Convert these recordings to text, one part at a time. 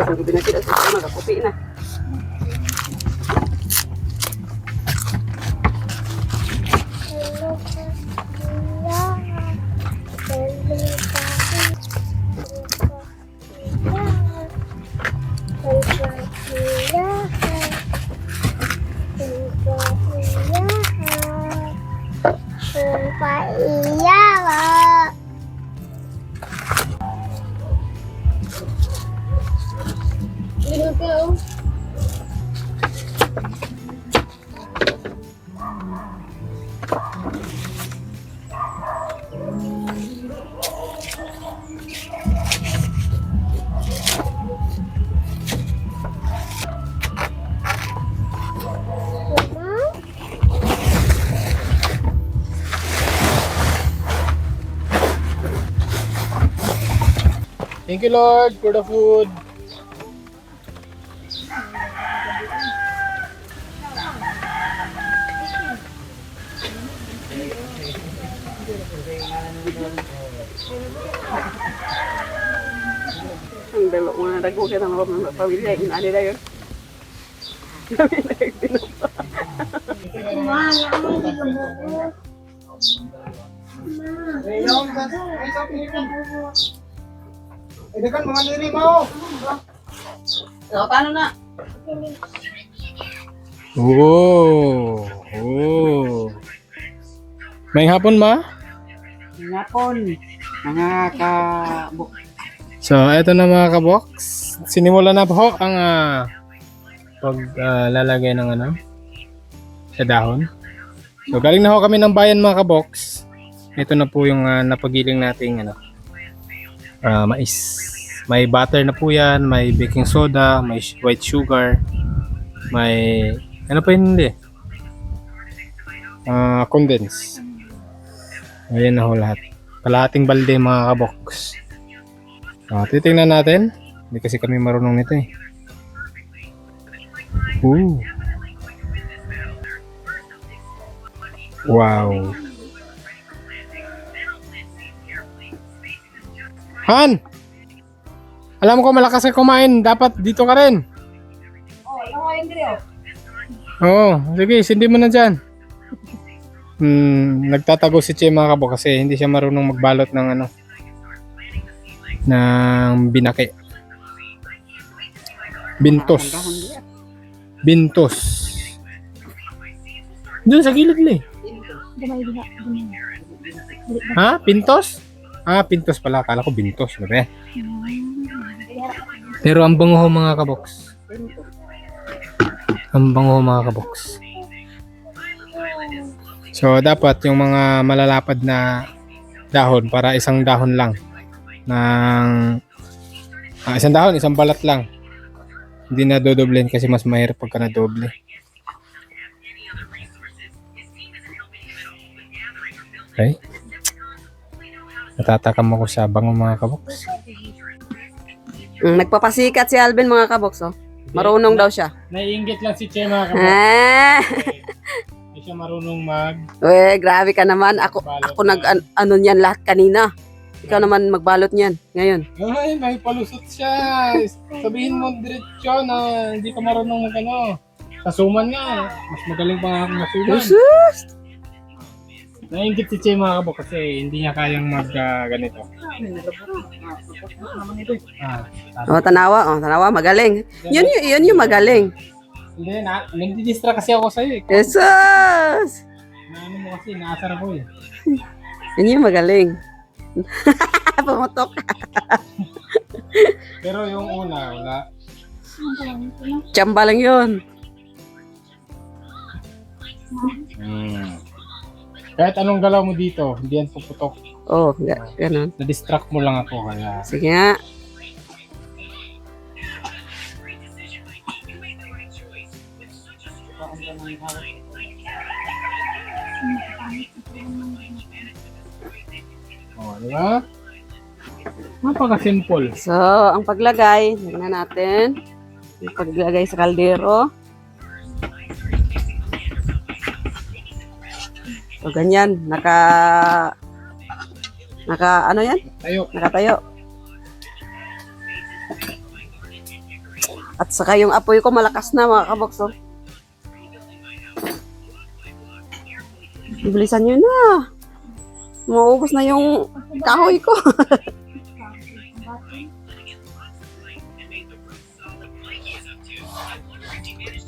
Gabi na sila sa magaputi na. Thank you, Lord, for the food. Ang dalo mo na dago kita ng pamilya. Inani na yun. Kami na yung pinupa. Ito kan mga niri mo. So, paano na? Oh. Oh. May hapon ma? Ngapon. Mga kabuk. So, eto na mga kabox. Sinimula na po ang paglalagay ng sa dahon. So, galing na ho kami ng bayan mga kabox. Ito na po yung napagiling nating mais. May butter na po yan, may baking soda, may white sugar, may ano pa yun hindi? Condense. Ayan na ho lahat. Kalahating balde mga kabox. Titingnan natin. Hindi kasi kami marunong nito eh. Ooh. Wow. Han! Alam ko malakas ka kumain. Dapat dito ka rin. Oo. Sige, sindi mo na dyan. Nagtatago si Che mga kabo kasi hindi siya marunong magbalot ng ng binaki. Bintos. Bintos. Doon sa gilid le. Ha? Pintos? Pintos pala. Akala ko bintos. Diba? Pero ang bango ho mga kaboks. Ang bango ho mga kaboks. So dapat yung mga malalapad na dahon para isang dahon lang ng isang dahon, isang balat lang. Hindi na dodoblen kasi mas mahirap pagka na doble. Okay. Natatakam ako sa bango mga kaboks. Nagpapasikat si Alvin mga kaboks. Oh. Marunong daw siya. Naiinggit lang si Che mga kaboks. Hindi siya marunong Grabe ka naman. Ako ano niyan lahat kanina. Ikaw naman magbalot niyan ngayon. Ay, may palusot siya. Sabihin mo diretsyo na hindi ka marunong kasuman nga. Mas magaling pa nga akong masuman. Nainggit si Che mga kabo kasi hindi niya kayang ganito. Tanawa, magaling. Yun yung magaling. Hindi, nagdi-distract kasi ako sa'yo eh. Jesus! Ano mo kasi, naasar ko eh. Yan yung magaling. Pumutok. Pero yung una, wala. Tsamba lang yun. Kahit anong galaw mo dito, hindi yan puputok. Oh, ganun. Na-distract mo lang ako kaya. Sige nga. Oh, di ba? Napaka-simple. So, ang paglagay, tingnan natin. Yung paglagay sa kaldero. So, ganyan. Ano yan? Tayo. Nakatayo. At saka yung apoy ko malakas na mga kaboks. Oh. Bilisan nyo na. Maubos na yung kahoy ko.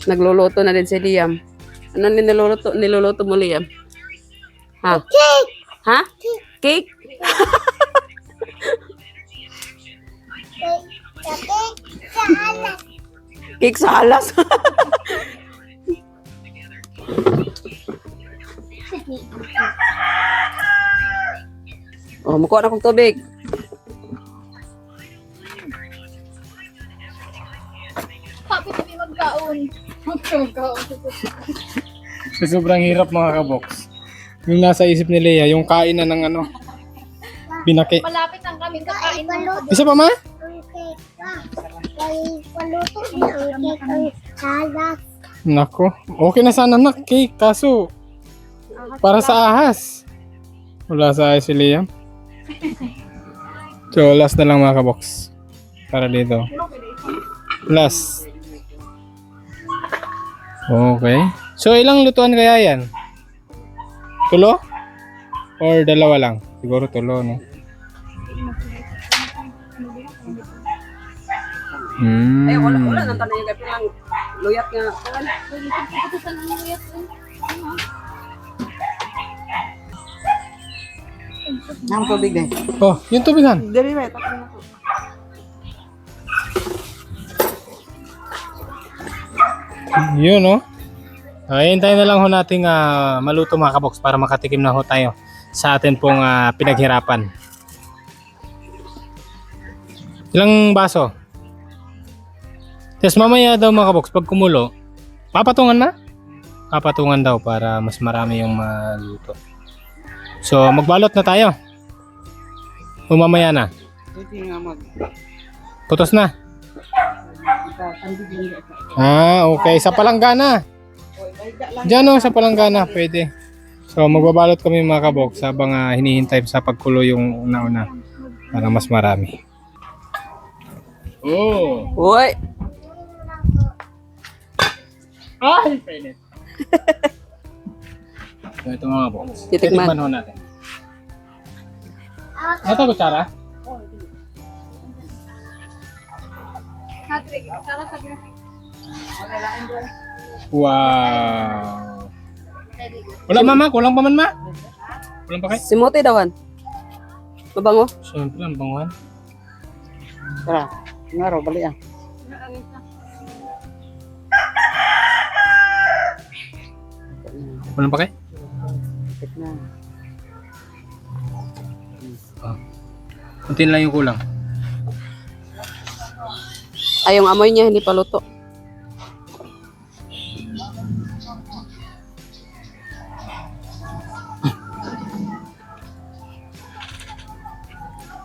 Nagluluto na din si Liam. Ano niluluto mo, Liam? Ha? Cake! Ha? Cake? Cake sa alas. Oh, mukuha na kong tubig. Happy to be magkaon. Magkaon. So, sobrang hirap mga kaboks. Yung nasa isip ni Leia, yung kain na ng ano, pinaki. Malapit lang kami kakain ng Isa pa ma? Paluto niya ang cake ang salas. Nako, okay na sana na cake, kaso para sa ahas. Wala sa ahas si Liam. So, last na lang mga kaboks. Para dito. Last. Okay. So, ilang lutuan kaya yan? Tulo? Or dalawa lang? Siguro tulo, no? Eh, wala nang tanay yung gabi lang. Luyat nga. Nang tubig din. Oh, yung tubigan. Dali ba? Tapos na ako. Yun, no? Hintayin na lang ho nating maluto mga kaboks para makatikim na ho tayo sa atin pong pinaghirapan. Ilang baso? Tapos mamaya daw mga kaboks, pag kumulo, papatungan na? Papatungan daw para mas marami yung maluto. So, magbalot na tayo. O mamaya na. Hindi nga Putos na. Okay. Sa palanggana. Diyan o, sa palanggana. Pwede. So, magbabalot kami mga kaboks habang hinihintay sa pagkulo yung una-una. Para mas marami. Oh! Uy! Ay! Pwede. So, ito mga kaboks. Titikman. Titikman ho natin. Ito kutsara? Wow! Wala mama? Kulang pa man ma? Kulang pa kayo? Simuti dawan. Mabango? Siyempre, ang banguhan. Tara. Ngaro, bali ah. Kulang pa kayo? Tikman. Kunti lang yung kulang. Ay, yung amoy niya, hindi pa luto.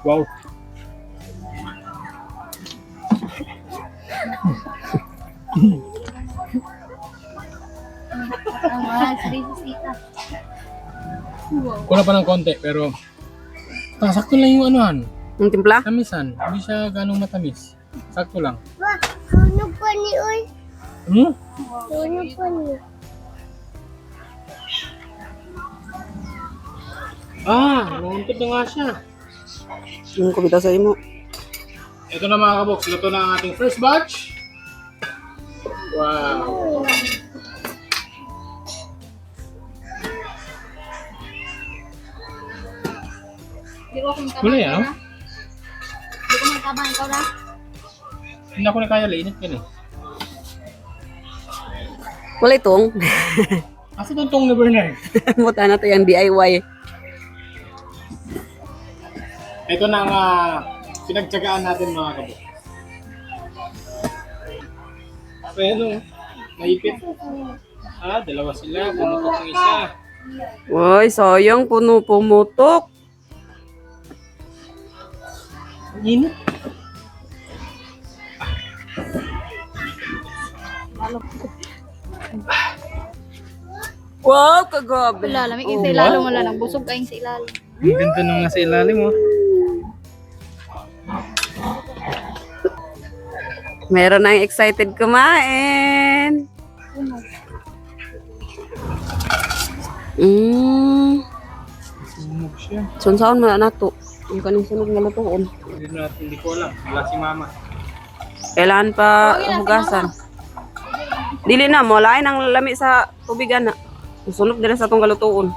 Wow! Kulang pa ng konti, pero sakto lang yung anuhan. Yung timpla? Tamisan. Hindi siya ganong matamis. Sakto lang. Wah, sunog pa ni Uy. Hmm? Sunog pa ni. Nauntod na nga siya. Yung kubita sa imo. Ito na mga kaboks, luto na ang ating first batch. Wow! Di ko akong Wala yan, no? Di ko magtabang ikaw na. Hindi ako na kaya lainit yan eh. Wala itong. Asa tuntong na Bernard? Muta na to yung DIY. Ito na ang pinagtsagaan natin mga kabok. Pero, naipit. Dalawa sila. Pumutok ng isa. Uy, sayang puno pumutok. Ang init. Wow, kagabi. Wala, lamig yung sa ilalim. Wala lang. Busog kayong sa ilalim. Ang ganda nung nasa ilalim mo. Meron nang excited kumain. Sunog siya. Sunsaon man na to. Yung kanang sunog na lutoon. Hindi ko alam. Wala si mama. Kailangan pa hugasan. Dili na mo, lain ang lami sa tubigan na. Sunog din sa itong galutoon.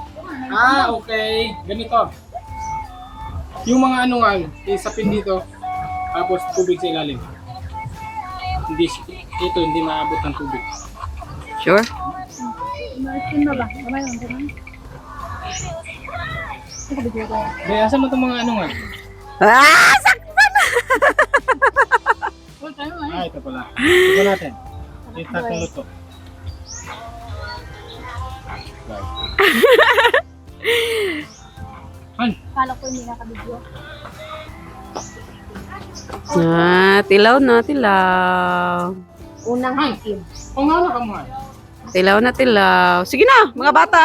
Okay. Ganito. Yung mga ano nga, isapin dito. Tapos tubig sa ilalim. Ito hindi maabot ng tubig. Sure? Martin na ba? Kamay lang, kamay. Dahil asan mo itong mga ano nga? Ah! Saktan! Ito pala. Ito natin. Ito natin luto. Kala ko hindi nakabidyo. Tilaw na, tilaw. Unang hikim. O nga na ka mo. Tilaw na, tilaw. Sige na, mga bata!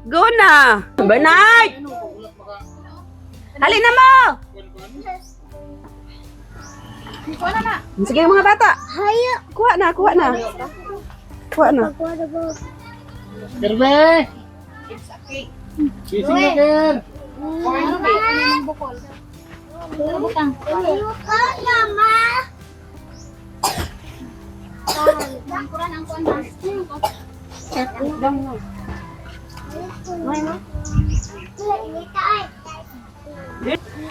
Go na! Bernard! Halina mo! Wala na. Sige mga bata! Hayo. Kuha na, kuha na. Kuha na. Wala ba? Kirbe! Sising na kin! Ano ba? Ano yung bukol? Ano butang? Luka na, ma. Ang kuran, ang kuran.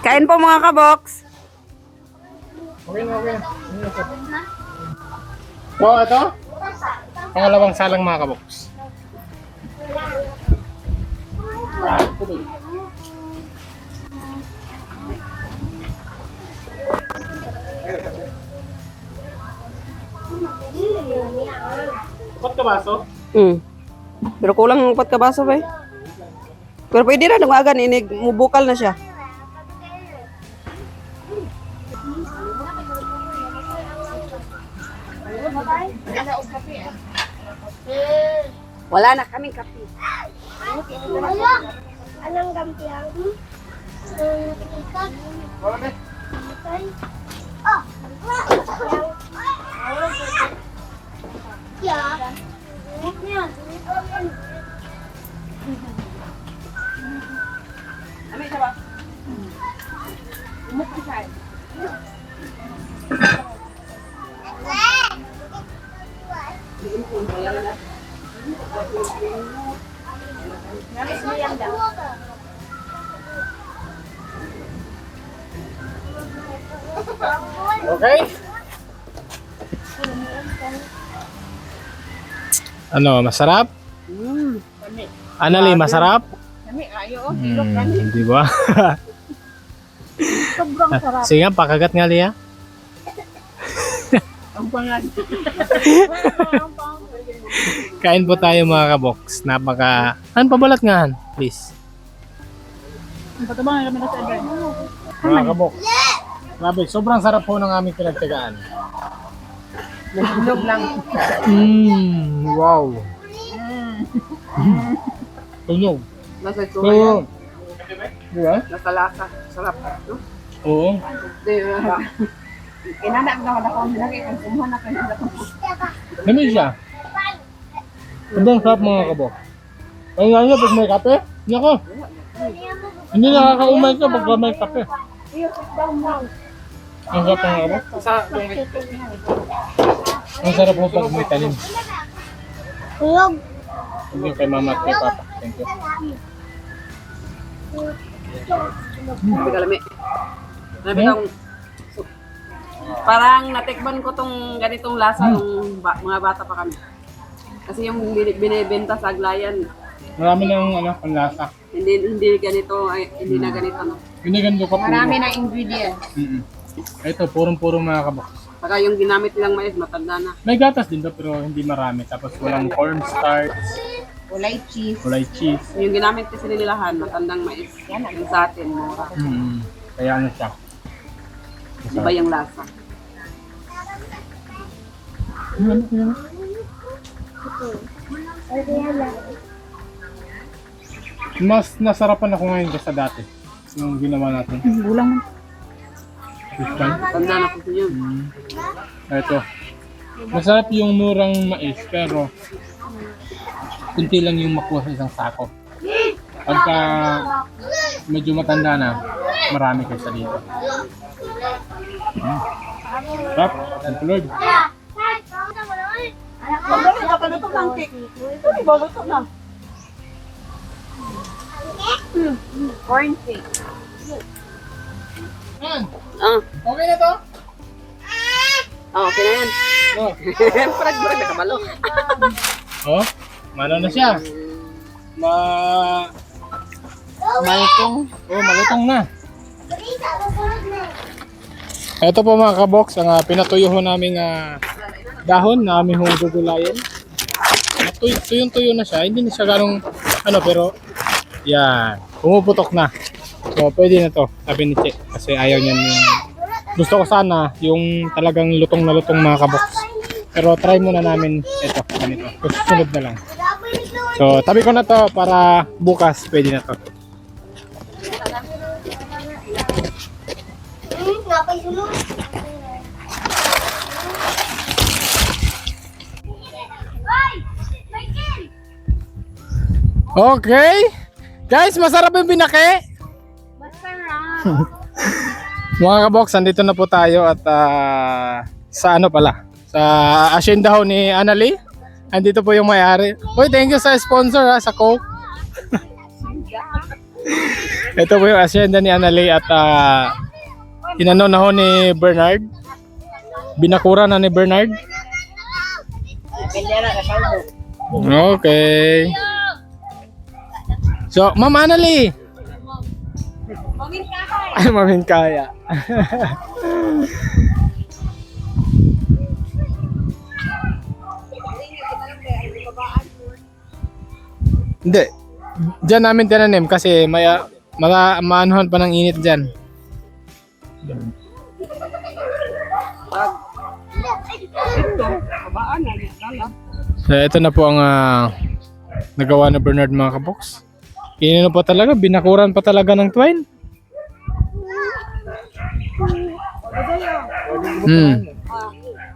Kain po mga kabox. Okay na, okay. So, ito? Pangalawang salang mga kaboks. Ba't ka baso? Pero kulang ng 4 kabaso ba eh. Pero pwede na, nungagan, inig, mubukal na siya. Wala na kaming kape. Wala. Anong gampiang? Okay? Ano, masarap? Anali, masarap? Di ba? Sobrang sarap. Sige, pakagat nga Lia. Kain po tayo mga kaboks. Napaka... Ano pabalat nga? Please. Pagkabang kami na sa Edward. Mga kaboks. Grabe, sobrang sarap po ng aming pinagtagaan. Nahulog lang. Wow. Tunog. Nasa ito yan. Di ba? Nasa lasa. Sarap. No? Oo. Inanak na ako nilagay ang kumuha na kayo. Dami siya. Sobrang sarap mga kaboks. Ay nga nga, pag may kape, nako. Hindi nakakaumay ka pag may kape. Ang sarap mga kaboks. Ang sarap po pag may talim. Hulog. Hindi kay mama at kay papa. Thank you. Hindi ka lami. Sabi lang, parang natikman ko tong ganitong lasa nung mga bata pa kami. Kasi yung binibenta sa Aglayan, Marami ng panlasa. hindi ganito, hindi na ganito, no? Ganito ka puro. Marami na ingredients. Ito, purong-puro mga kabox. Saka yung ginamit nilang mais, matanda na. May gatas din to pero hindi marami. Tapos walang cornstarch, Kulay cheese. kulay cheese. Yung ginamit kasi nililahan, matandang mais. Yung sa atin, mura. Kaya ano siya. Iba yung lasa. Mas nasarapan ako ngayon kaysa dati. Yung ginawa natin. Gulang. Tanda na ko yun. Ito. Masarap yung murang mais pero kunti lang yung makuha sa isang sako. Pagka medyo matanda na, marami kaysa dito. Sarap. Thank you, Lord. Corn cake. Ah, Okay na to? okay na yan. Oh. Parang nakabalo. Oh, malo na siya. Malutong. Oh, malutong na. Ito po mga kabox, ang pinatuyuhan naming dahon na aming gugulayan. Tuyong-tuyo na siya. Hindi na siya ganong pero yan, pumuputok na. So, pwede na to, sabi ni Che. Kasi ayaw niya gusto ko sana yung talagang lutong na lutong mga kabox. Pero try muna namin ito, ganito. Susunod na lang. So, tabi ko na to para bukas pwede na to. Okay. Guys, masarap yung binake. Masarap. Mga kabox, andito na po tayo at sa sa asyenda ho ni Annalie. Andito po yung may-ari. Uy, thank you sa sponsor sa Coke. Ito po yung asyenda ni Annalie at inano na ho ni Bernard. Binakura na ni Bernard. Okay. So, Ma'am Annalie. Ay, mamin kaya. Hindi. Diyan namin tinanim kasi may maanuhan pa ng init diyan. So, ito na po ang nagawa na Bernard mga kabox. Inino pa talaga, binakuran pa talaga ng twine.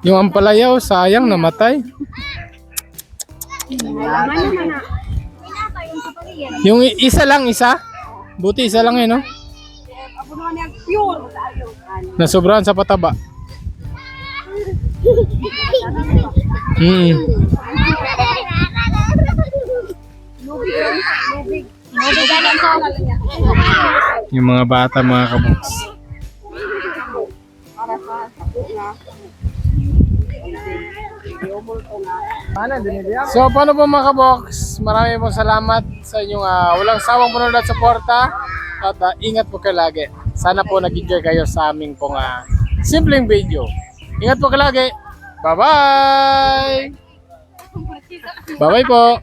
Yung ampalayaw, sayang, namatay. Yung isa lang, isa? Buti isa lang no? Nasobrahan sa pataba. Yung mga bata, mga kabox. So paano po mga kabox, marami pong salamat sa inyong walang sawang panonood at suporta at ingat po kayo lagi. Sana po nag-enjoy kayo sa aming pong simpleng video. Ingat po kayo lagi. Bye bye. Bye bye po.